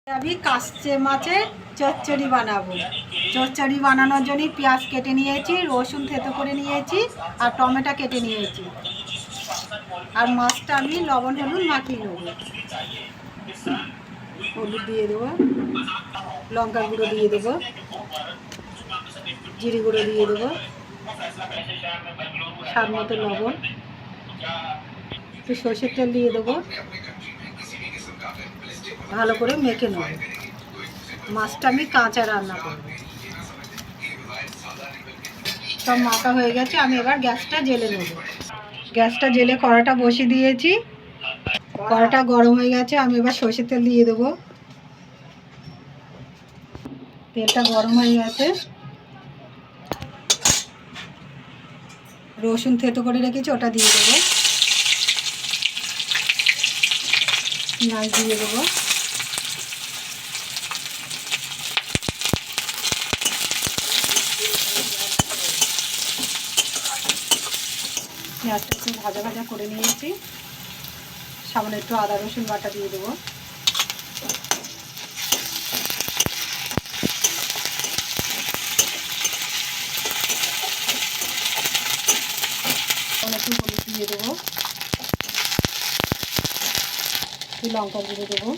আমি কাস্তে মাছের চচ্চড়ি বানাবো। চচ্চড়ি বানানোর জন্য পেঁয়াজ কেটে নিয়েছি, রসুন থেতো করে নিয়েছি আর টমেটো কেটে নিয়েছি। আর মাছটা আমি লবণ হলুদ মাখিয়ে নেব। হলুদ দিয়ে দেবো, লঙ্কার গুঁড়ো দিয়ে দেবো, জিরে গুঁড়ো দিয়ে দেবো, স্বাদ মতো লবণ, একটু সর্ষের তেল দিয়ে দেবো। ভালো করে মেখে নেব। মাছটা আমি কাঁচা রান্না করব। সব মাখা হয়ে গেছে, আমি এবার গ্যাসটা জেলে নেব। গ্যাসটা জেলে কড়াটা বসিয়ে দিয়েছি। কড়াটা গরম হয়ে গেছে, আমি এবার সর্ষের তেল দিয়ে দেবো। তেলটা গরম হয়ে গেছে, রসুন থেতো করে রেখেছি ওটা দিয়ে দেবো। পেঁয়াজ দিয়ে দেবো, পেঁয়াজটা একটু ভাজা ভাজা করে নিয়েছি। সামনে একটু আদা রসুন বাটা দিয়ে দেবো। একটু হলুদ দিয়ে দেবো, একটু লঙ্কা গুঁড়ো দেবো,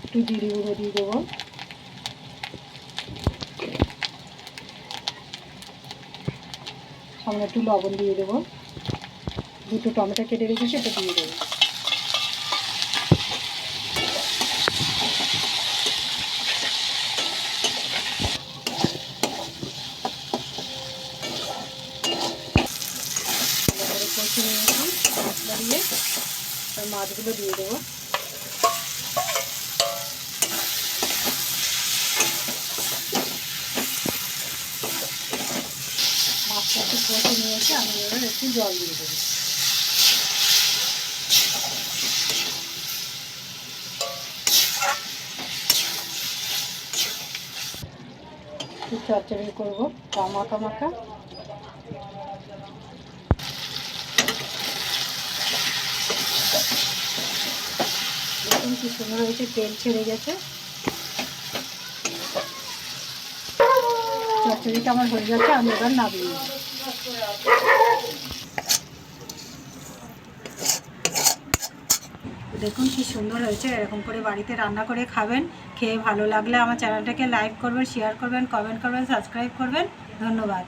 একটু জিরে গুঁড়ো দিয়ে দেবো, সামনে একটু লবণ দিয়ে দেবো, দুটো টমেটো কেটে রেখেছি এটা দিয়ে দেবো। কষে নিয়েছি মশলা দিয়ে, মাছগুলো দিয়ে দেবো। মাছটা একটু কষে নিয়েছি, আমি এবার একটু জল দিয়ে দেবো। একটু চচ্চড়ি করবো, মাখা মাখা। দেখুন কি সুন্দর হয়েছে, তেল ছেড়ে গেছে। চচ্চড়িটা আমার হয়ে গেছে, আমি এবার নামিয়ে নেব। দেখুন কি সুন্দর হয়েছে। এরকম করে বাড়িতে রান্না করে খাবেন। খেয়ে ভালো লাগলে আমার চ্যানেলটাকে লাইক করবেন, শেয়ার করবেন, কমেন্ট করবেন, সাবস্ক্রাইব করবেন। ধন্যবাদ।